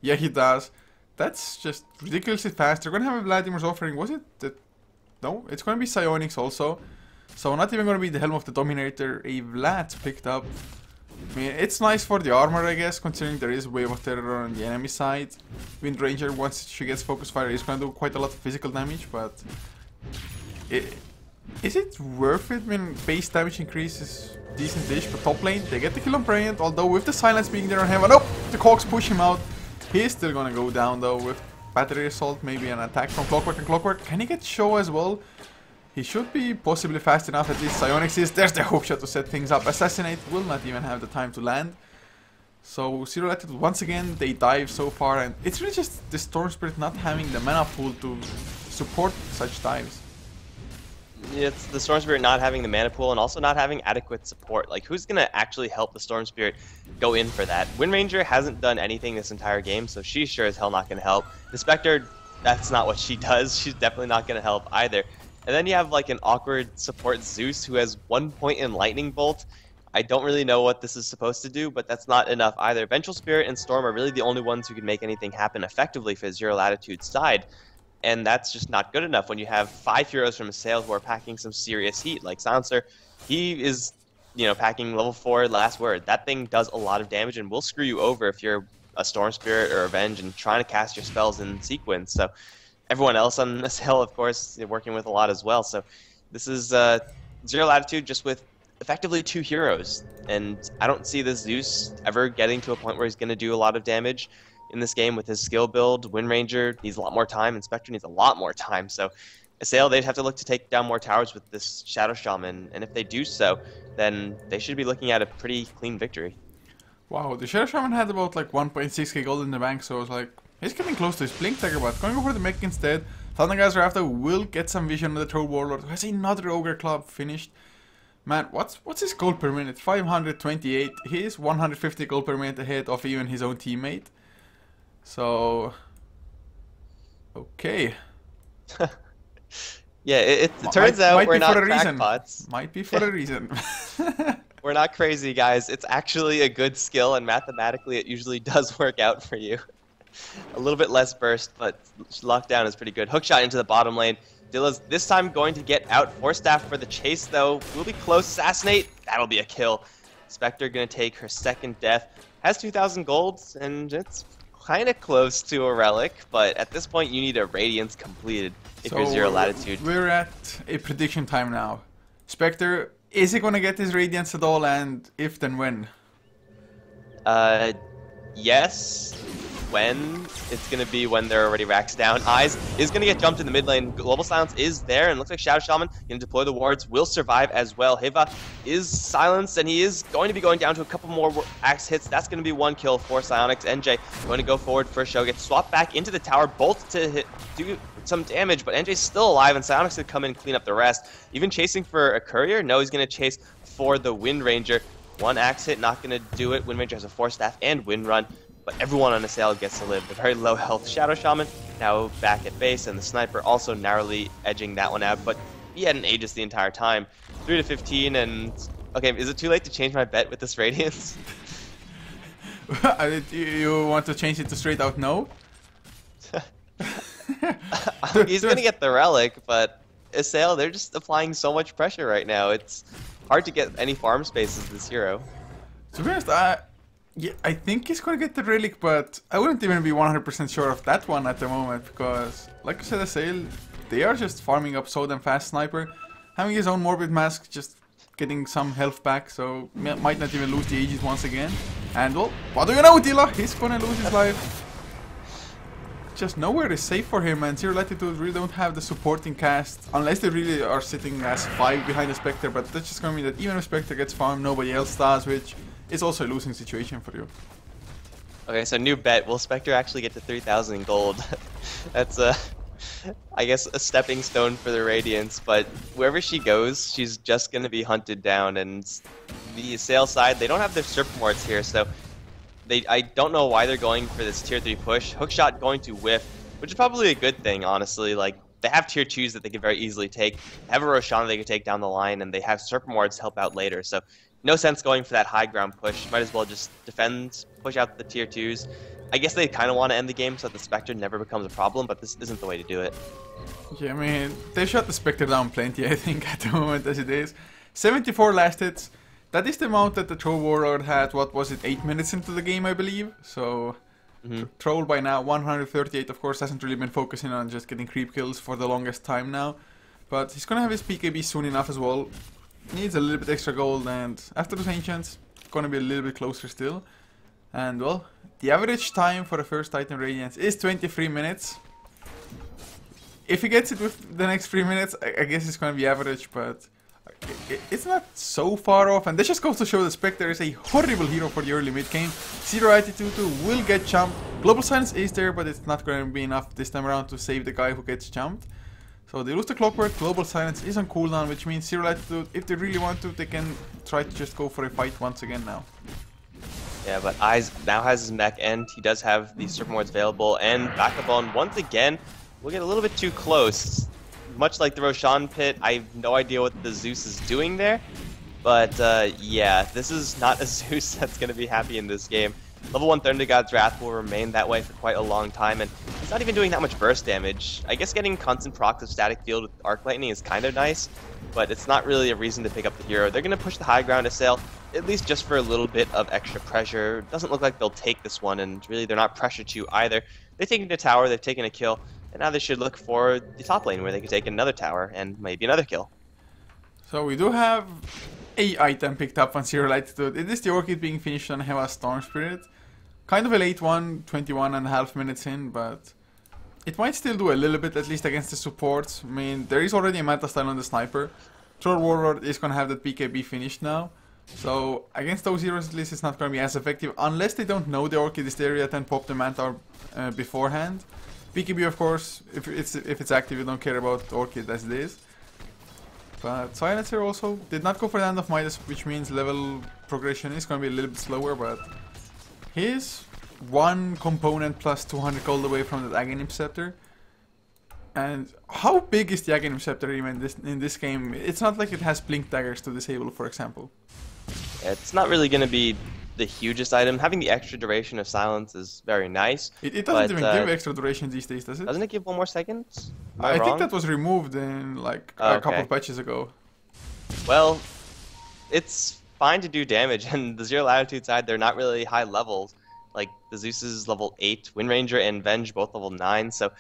Yeah, he does. That's just ridiculously fast. They're going to have a Vladimir's offering. Was it? No, it's going to be Psionics also. So not even going to be the Helm of the Dominator. A Vlad picked up. I mean, it's nice for the armor, I guess, considering there is Wave of Terror on the enemy side. Wind Ranger, once she gets Focus Fire, is going to do quite a lot of physical damage, but... Is it worth it? I mean, base damage increase is decent-ish, but top lane, they get the kill on Brilliant, although with the silence being there on Heaven, oh! The Cogs push him out. He's still gonna go down, though, with Battery Assault, maybe an attack from Clockwork and Clockwork. Can he get Show as well? He should be possibly fast enough, at least Psionics is. There's the hookshot to set things up. Assassinate will not even have the time to land. So Zero Latitude, once again, they dive so far, and it's really just the Storm Spirit not having the mana pool to support such dives. It's the Storm Spirit not having the mana pool and also not having adequate support. Like, who's gonna actually help the Storm Spirit go in for that? Wind Ranger hasn't done anything this entire game, so she's sure as hell not gonna help. The Spectre, that's not what she does. She's definitely not gonna help either. And then you have like an awkward support Zeus who has 1 point in Lightning Bolt. I don't really know what this is supposed to do, but that's not enough either. Vengeful Spirit and Storm are really the only ones who can make anything happen effectively for Zero Latitude's side. And that's just not good enough when you have 5 heroes from Assail who are packing some serious heat. Like Silencer, he is, you know, packing level 4 Last Word. That thing does a lot of damage and will screw you over if you're a Storm Spirit or a Venge and trying to cast your spells in sequence. So everyone else on Assail, of course, they're working with a lot as well. So this is Zero Latitude just with effectively 2 heroes. And I don't see this Zeus ever getting to a point where he's going to do a lot of damage in this game with his skill build. Wind Ranger needs a lot more time, and Spectre needs a lot more time. So Assail, they'd have to look to take down more towers with this Shadow Shaman, and if they do so, then they should be looking at a pretty clean victory. Wow, the Shadow Shaman had about like 1.6k gold in the bank, so I was like, he's getting close to his Blink Dagger, but going for the mech instead. Thundergeyser after will get some vision on the Troll Warlord, who has another Ogre Club finished. Man, what's his gold per minute? 528. He is 150 gold per minute ahead of even his own teammate. So, okay. Yeah, it turns out we're not crackpots. Might be for a reason. We're not crazy, guys. It's actually a good skill, and mathematically it usually does work out for you. A little bit less burst, but lockdown is pretty good. Hookshot into the bottom lane. Dilla's this time going to get out. Force Staff for the chase, though. Will be close. Assassinate. That'll be a kill. Spectre going to take her second death. Has 2,000 golds, and it's kind of close to a relic, but at this point you need a Radiance completed if you're Zero Latitude. We're at a prediction time now. Spectre, is he gonna get his Radiance at all, and if, then when? Yes. When? It's gonna be when they're already racks down. Eyes is gonna get jumped in the mid lane. Global Silence is there, and looks like Shadow Shaman gonna deploy the wards, will survive as well. Heva is silenced, and he is going to be going down to a couple more axe hits. That's gonna be 1 kill for Psionics. NJ going to go forward for a show, gets swapped back into the tower, bolt to do some damage, but NJ's still alive, and Psionics could come in and clean up the rest. Even chasing for a courier? No, he's gonna chase for the Wind Ranger. 1 axe hit, not gonna do it. Wind Ranger has a Force Staff and Wind Run, but everyone on Assail gets to live. The very low health Shadow Shaman now back at base, and the Sniper also narrowly edging that one out, but he had an Aegis the entire time. 3 to 15, and okay, is it too late to change my bet with this Radiance? You want to change it to straight out no? He's gonna get the relic, but Assail, they're just applying so much pressure right now. It's hard to get any farm space as this hero. To be honest, yeah, I think he's gonna get the relic, but I wouldn't even be 100% sure of that one at the moment, because, like I said, Assail, they are just farming up so damn fast. Sniper, having his own Morbid Mask, just getting some health back, so might not even lose the Aegis once again. And, well, what do you know, Dilla? He's gonna lose his life. Just nowhere is safe for him, and Zero Latitude really don't have the supporting cast, unless they really are sitting as 5 behind the Spectre, but that's just gonna mean that even if Spectre gets farmed, nobody else does, which is also a losing situation for you. Okay, so new bet. Will Spectre actually get to 3,000 gold? That's I guess a stepping stone for the Radiance, but wherever she goes, she's just going to be hunted down, and the Assail side, they don't have their Serpent here, so I don't know why they're going for this tier 3 push. Hookshot going to whiff, which is probably a good thing, honestly. Like, they have tier 2s that they could very easily take. They have a Roshana they could take down the line, and they have Serpent Wards to help out later, so no sense going for that high ground push. Might as well just defend, push out the tier 2s. I guess they kind of want to end the game so that the Spectre never becomes a problem, but this isn't the way to do it. Yeah, I mean, they shot the Spectre down plenty, I think, at the moment as it is. 74 last hits, that is the amount that the Troll Warlord had, what was it, 8 minutes into the game, I believe. So, Troll by now, 138, of course, hasn't really been focusing on just getting creep kills for the longest time now. But he's gonna have his BKB soon enough as well. Needs a little bit extra gold, and after those Ancients, gonna be a little bit closer still. And, well, the average time for the first item Radiance is 23 minutes. If he gets it with the next 3 minutes, I guess it's gonna be average, but it's not so far off. And this just goes to show that Spectre is a horrible hero for the early mid game. Zero Attitude will get jumped. Global Silence is there, but it's not going to be enough this time around to save the guy who gets jumped. So they lose the Clockwork. Global Silence is on cooldown, which means Zero Attitude, if they really want to, they can try to just go for a fight once again now. Yeah, but Eyes now has his mech end. He does have the Serpent Wards available, and backup on once again. We'll get a little bit too close. Much like the Roshan pit, I have no idea what the Zeus is doing there. But yeah, this is not a Zeus that's going to be happy in this game. Level 1 Thunder God's Wrath will remain that way for quite a long time, and he's not even doing that much burst damage. I guess getting constant procs of Static Field with Arc Lightning is kind of nice, but it's not really a reason to pick up the hero. They're going to push the high ground Assail, at least just for a little bit of extra pressure. Doesn't look like they'll take this one, and really they're not pressured to either. They've taken the tower, they've taken a kill. And now they should look for the top lane where they can take another tower and maybe another kill. So we do have a item picked up on Zero Latitude. It is the Orchid being finished on Heva Storm Spirit. Kind of a late one, 21.5 minutes in, but it might still do a little bit, at least against the supports. I mean, there is already a meta style on the Sniper. Troll Warlord is going to have that BKB finished now. So against those heroes, at least it's not going to be as effective unless they don't know the Orchid is there yet and pop the Manta beforehand. BKB, of course, if it's active, you don't care about Orchid as it is. But Silencer also did not go for the Hand of Midas, which means level progression is going to be a little bit slower, but he's one component plus 200 gold away from the Aghanim Scepter. And how big is the Aghanim Scepter even in this game? It's not like it has Blink Daggers to disable, for example. Yeah, it's not really going to be the hugest item. Having the extra duration of silence is very nice. It doesn't even give extra duration these days, does it? Doesn't it give 1 more second? I think that was removed in like a couple of patches ago. Well, it's fine to do damage, and the Zero Latitude side, they're not really high levels. Like the Zeus is level 8, Wind Ranger and Venge both level 9, so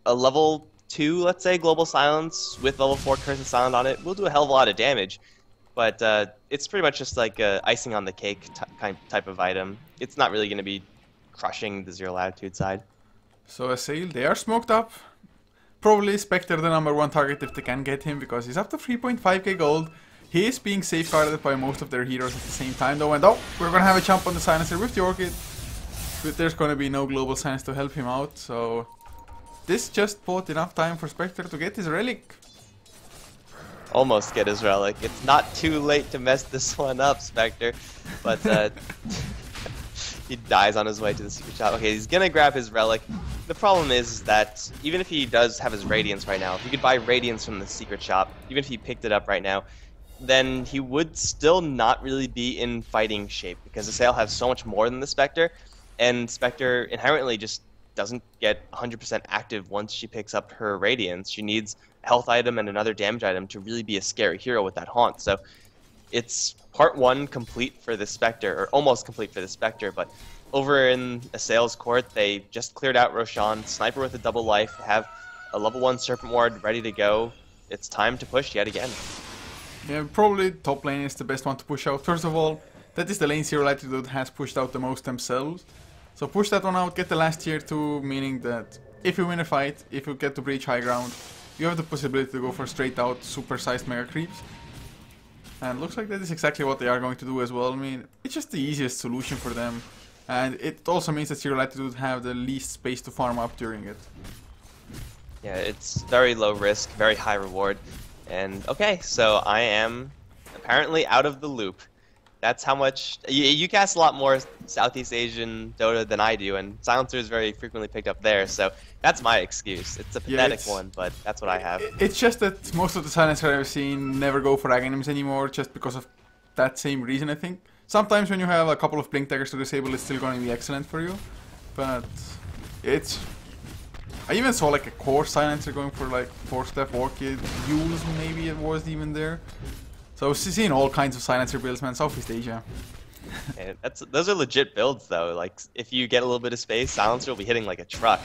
a level 2, let's say, Global Silence with level 4 Curse of Silence on it will do a hell of a lot of damage. But it's pretty much just like icing on the cake type of item. It's not really going to be crushing the Zero Latitude side. So Assail, they are smoked up. Probably Spectre the #1 target if they can get him, because he's up to 3.5k gold. He is being safeguarded by most of their heroes at the same time though. And oh, we're going to have a jump on the Silencer with the Orchid. But there's going to be no Global Silence to help him out. So this just bought enough time for Spectre to get his relic. Almost get his relic. It's not too late to mess this one up, Spectre. But he dies on his way to the secret shop. Okay, he's gonna grab his relic. The problem is that even if he does have his Radiance right now, if he could buy Radiance from the secret shop, even if he picked it up right now, then he would still not really be in fighting shape, because Assail has so much more than the Spectre, and Spectre inherently just doesn't get 100% active once she picks up her Radiance. She needs a health item and another damage item to really be a scary hero with that haunt. So it's part 1 complete for the Spectre, or almost complete for the Spectre, but over in Assail's court, they just cleared out Roshan, Sniper with a double life, have a level 1 Serpent Ward ready to go. It's time to push yet again. Yeah, probably top lane is the best one to push out. First of all, that is the lane Zero Latitude has pushed out the most themselves. So push that one out, get the last tier 2, meaning that if you win a fight, if you get to breach high ground, you have the possibility to go for straight out super-sized mega creeps. And looks like that is exactly what they are going to do as well. I mean, it's just the easiest solution for them. And it also means that Zero Latitude have the least space to farm up during it. Yeah, it's very low risk, very high reward. And okay, so I am apparently out of the loop. That's how much... You cast a lot more Southeast Asian Dota than I do, and Silencer is very frequently picked up there, so that's my excuse. It's a pathetic one, but that's what I have. It's just that most of the Silencer I've seen never go for Aghanims anymore, just because of that same reason, I think. Sometimes when you have a couple of Blink Daggers to disable, it's still going to be excellent for you, but it's... I even saw like a core Silencer going for like 4-step Orchid, Yules maybe it was even there. So seeing all kinds of silencer builds, man. Southeast Asia. And those are legit builds though. Like if you get a little bit of space, Silencer will be hitting like a truck.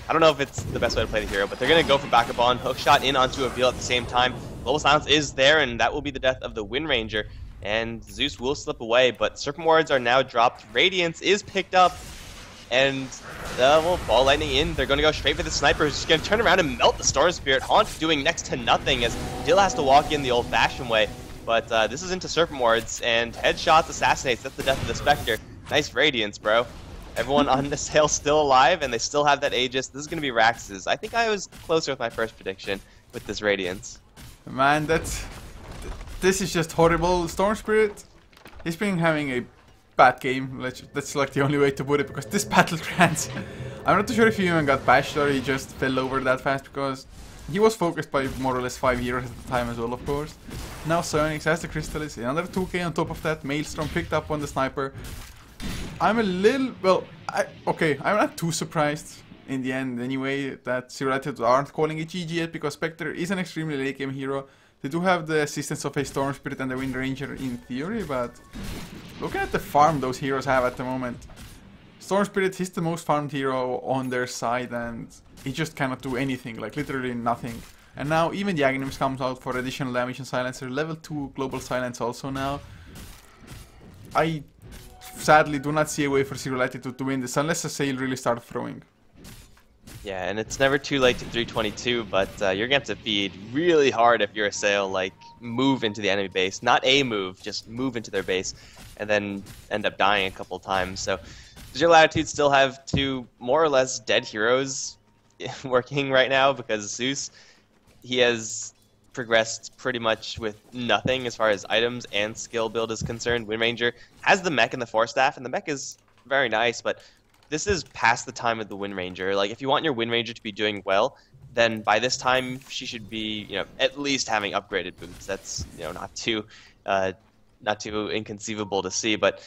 I don't know if it's the best way to play the hero, but they're gonna go for backup on, hookshot in onto a veal at the same time. Global Silence is there, and that will be the death of the Wind Ranger. And Zeus will slip away, but Serpent Wards are now dropped. Radiance is picked up, and well, Ball Lightning in. They're going to go straight for the Sniper, who's just going to turn around and melt the Storm Spirit. Haunt doing next to nothing, as Dill has to walk in the old-fashioned way. But this is into Serpent Wards, and headshots, assassinates. That's the death of the Spectre. Nice Radiance, bro. Everyone on Assail still alive, and they still have that Aegis. This is going to be Rax's. I think I was closer with my first prediction with this Radiance. Man, this is just horrible. Storm Spirit, he's been having a bad game. That's like the only way to put it, because this battle trance, I'm not too sure if he even got bashed or he just fell over that fast, because he was focused by more or less 5 heroes at the time as well, of course. Now Psionics has the Crystallis, another 2k on top of that. Maelstrom picked up on the Sniper. I'm a little, well, I'm not too surprised in the end anyway that Zero Latitude aren't calling it GG yet, because Spectre is an extremely late game hero. They do have the assistance of a Storm Spirit and the Wind Ranger in theory, but looking at the farm those heroes have at the moment, Storm Spirit is the most farmed hero on their side, and he just cannot do anything, like literally nothing. And now even the Aghanims comes out for additional damage and silencer, level 2 global silence also now. I sadly do not see a way for Zero Latitude to win this unless Assail really starts throwing. Yeah, and it's never too late to 322, but you're going to have to feed really hard if you're Assail, like move into the enemy base. Not a move, just move into their base, and then end up dying a couple times. So Zero Latitude still have two more or less dead heroes working right now, because Zeus, he has progressed pretty much with nothing as far as items and skill build is concerned. Wind Ranger has the mech and the Force Staff, and the mech is very nice, but this is past the time of the Wind Ranger. Like, if you want your Wind Ranger to be doing well, then by this time she should be, at least having upgraded boots. That's, not too inconceivable to see. But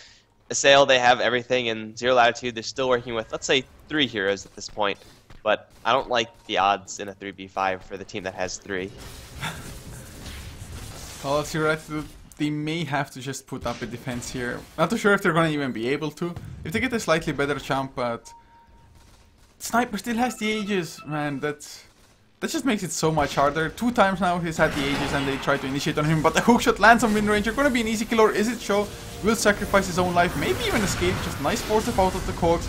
Assail, they have everything, and Zero Latitude, they're still working with, let's say, 3 heroes at this point. But I don't like the odds in a 3v5 for the team that has 3. Well, Zero Latitude, they may have to just put up a defense here. Not too sure if they're gonna even be able to. If they get a slightly better jump, but Sniper still has the Aegis, man. That just makes it so much harder. 2 times now he's had the Aegis and they try to initiate on him, but the hookshot lands on Wind Ranger. Gonna be an easy kill, or is it Show? Will sacrifice his own life, maybe even escape. Just nice force out of the cogs.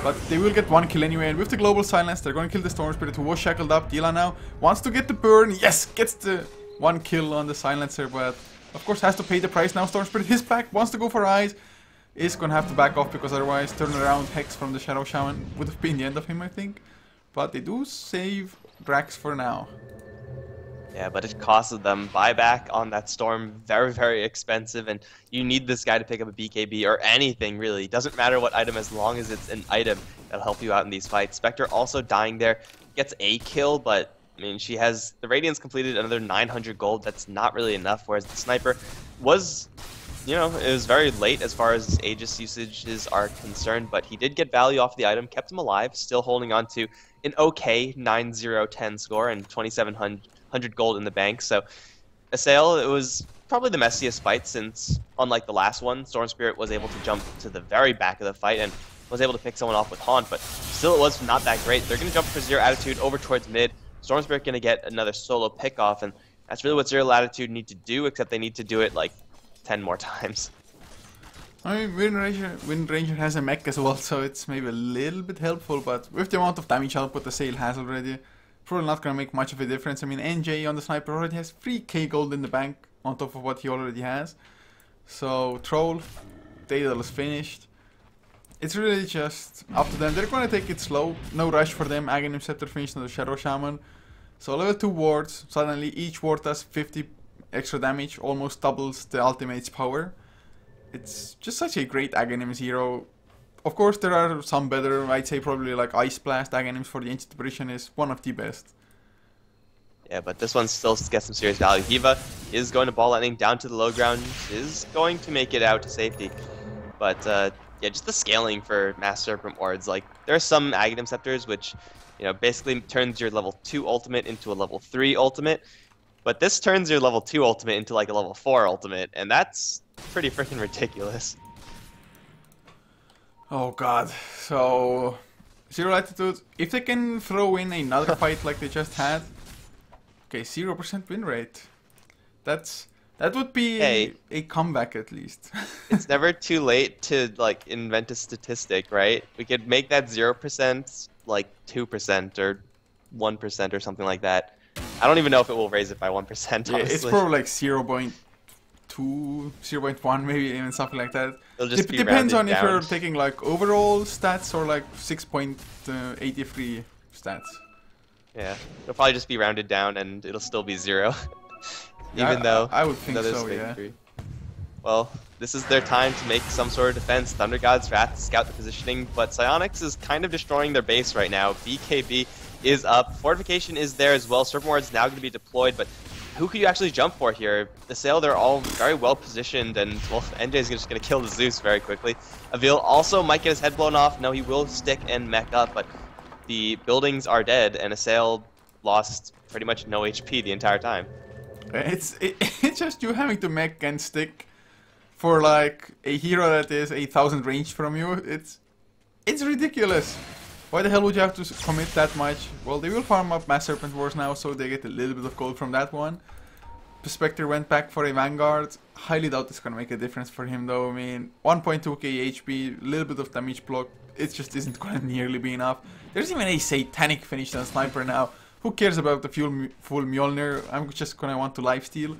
But they will get 1 kill anyway, and with the global silence, they're gonna kill the Storm Spirit, who was shackled up. Dila now wants to get the burn. Yes, gets the 1 kill on the silencer, but of course has to pay the price now. Storm Spirit, his back, wants to go for eyes. Is gonna have to back off, because otherwise turn around Hex from the Shadow Shaman would have been the end of him, I think. But they do save Drax for now. Yeah, but it costed them buyback on that Storm, very, very expensive, and you need this guy to pick up a BKB or anything, really. Doesn't matter what item, as long as it's an item that'll help you out in these fights. Spectre also dying there, gets a kill, but I mean, she has the Radiance completed, another 900 gold. That's not really enough, whereas the Sniper was, it was very late as far as Aegis usages are concerned, but he did get value off the item, kept him alive, still holding on to an okay 9-0-10 score and 2,700 gold in the bank. So Assail, it was probably the messiest fight, since unlike the last one, Storm Spirit was able to jump to the very back of the fight and was able to pick someone off with Haunt, but still it was not that great. They're going to jump for Zero Latitude over towards mid. Storm Spirit going to get another solo pickoff, and that's really what Zero Latitude need to do, except they need to do it like 10 more times. I mean, Wind Ranger has a mech as well, so it's maybe a little bit helpful, but with the amount of damage output Assail has already, probably not going to make much of a difference. I mean, NJ on the Sniper already has 3k gold in the bank on top of what he already has. So, Troll, Daedal is finished. It's really just up to them. They're going to take it slow, no rush for them. Aghanim Scepter finished on the Shadow Shaman. So level 2 wards, suddenly each ward does 50 extra damage, almost doubles the ultimate's power. It's just such a great Aghanims hero. Of course there are some better, I'd say probably like Ice Blast Aghanims for the Ancient Apparition is one of the best. Yeah, but this one still gets some serious value. Hiva is going to Ball Lightning down to the low ground, is going to make it out to safety. But yeah, just the scaling for Mass Serpent Wards. Like, there are some Aghanim Scepters which, basically turns your level 2 ultimate into a level 3 ultimate. But this turns your level 2 ultimate into like a level 4 ultimate, and that's pretty freaking ridiculous. Oh god. So Zero Latitude, if they can throw in another fight like they just had. Okay, 0% win rate. That would be a comeback at least. It's never too late to like invent a statistic, right? We could make that 0% like 2% or 1% or something like that. I don't even know if it will raise it by 1%, honestly. Yeah, it's probably like 0.2, 0.1 maybe, even something like that. It'll just be depends on rounded if you're down. taking like overall stats or like 6.83 stats. Yeah, it'll probably just be rounded down and it'll still be 0. Yeah, Even though I would think there's so, yeah. victory. Well, this is their time to make some sort of defense. Thunder God's Wrath to scout the positioning, but Psyonix is kind of destroying their base right now. BKB is up. Fortification is there as well. Serpent Ward is now going to be deployed, but who could you actually jump for here? Assail, they're all very well positioned, and well, NJ is just going to kill the Zeus very quickly. Avil also might get his head blown off. No, he will stick and mech up, but the buildings are dead, and Assail lost pretty much no HP the entire time. It's just you having to mech and stick for like a hero that is 1,000 range from you. It's ridiculous. Why the hell would you have to commit that much? Well, they will farm up Mass Serpent Wars now, so they get a little bit of gold from that one. Spectre went back for a Vanguard. Highly doubt it's gonna make a difference for him though. I mean, 1.2k HP, a little bit of damage block. It just isn't gonna nearly be enough. There's even a satanic finish on Sniper now. Who cares about the full Mjolnir? I'm just gonna want to lifesteal.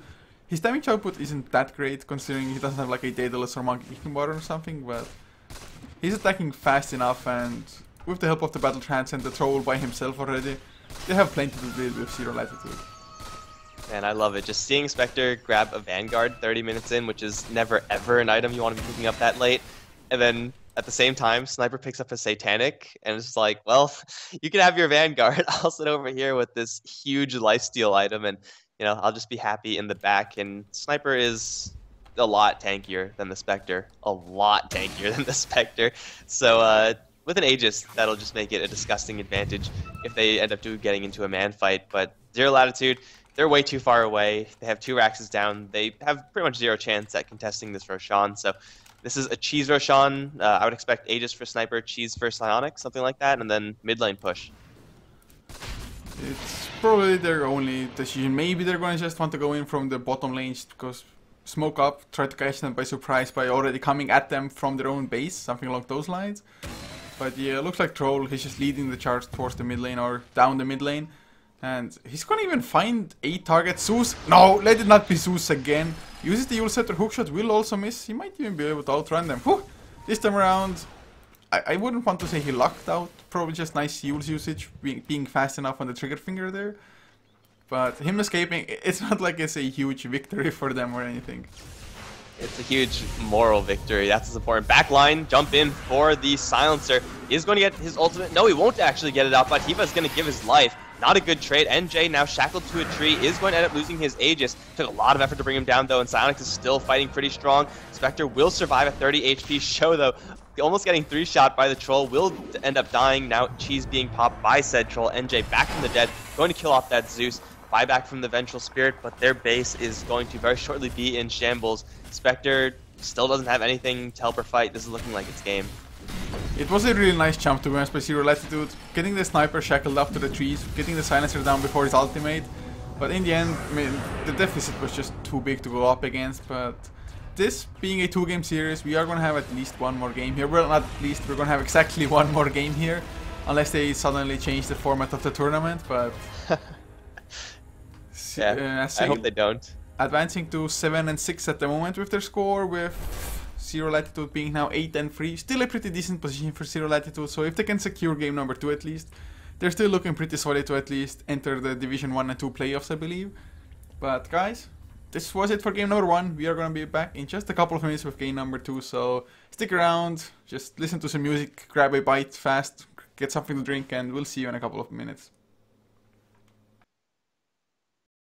His damage output isn't that great considering he doesn't have like a Daedalus or Monkey Bottom or something, but he's attacking fast enough, and with the help of the Battle Trance and the Troll by himself already, they have plenty to deal with Zero Latitude. And I love it. Just seeing Spectre grab a Vanguard 30 minutes in, which is never ever an item you want to be picking up that late. And then at the same time, Sniper picks up a Satanic, and it's like, well, you can have your Vanguard. I'll sit over here with this huge lifesteal item, and you know, I'll just be happy in the back. And Sniper is a lot tankier than the Spectre. A lot tankier than the Spectre. So with an Aegis, that'll just make it a disgusting advantage if they end up getting into a man fight. But Zero Latitude, they're way too far away. They have 2 Raxes down. They have pretty much 0 chance at contesting this Roshan. So this is a cheese Roshan. I would expect Aegis for Sniper, cheese for Psionic, something like that, and then mid lane push. It's probably their only decision. Maybe they're going to just want to go in from the bottom lanes because smoke up, try to catch them by surprise by already coming at them from their own base, something along those lines. But yeah, it looks like Troll, he's just leading the charge towards the mid lane or down the mid lane. And he's gonna even find a target. Zeus! No, let it not be Zeus again. Uses the Yule Scepter hookshot, will also miss. He might even be able to outrun them. Whew. This time around, I wouldn't want to say he lucked out. Probably just nice Yule's usage, being fast enough on the trigger finger there. But him escaping, it's not like it's a huge victory for them or anything. It's a huge moral victory. That's what's important. Backline, jump in for the Silencer. He's going to get his ultimate. No, he won't actually get it out, but Hiva's going to give his life. Not a good trade. NJ, now shackled to a tree, is going to end up losing his Aegis. Took a lot of effort to bring him down, though, and Psionic is still fighting pretty strong. Spectre will survive at 30 HP. Show, though, almost getting 3-shot by the Troll, will end up dying. Now cheese being popped by said Troll. NJ back from the dead, going to kill off that Zeus. Buyback from the Vengeful Spirit, but their base is going to very shortly be in shambles. Spectre still doesn't have anything to help her fight. This is looking like its game. It was a really nice jump to be honest by Zero Latitude, getting the Sniper shackled up to the trees, getting the Silencer down before his ultimate. But in the end, I mean, the deficit was just too big to go up against. But this being a 2-game series, we are going to have at least one more game here. Well, not at least, we're going to have exactly one more game here. Unless they suddenly change the format of the tournament, but... yeah, I hope they don't. Advancing to 7-6 at the moment with their score, with Zero Latitude being now 8-3. Still a pretty decent position for Zero Latitude, so if they can secure game number 2 at least, they're still looking pretty solid to at least enter the Division 1 and 2 playoffs, I believe. But guys, this was it for game number 1. We are going to be back in just a couple of minutes with game number 2, so stick around, just listen to some music, grab a bite fast, get something to drink, and we'll see you in a couple of minutes.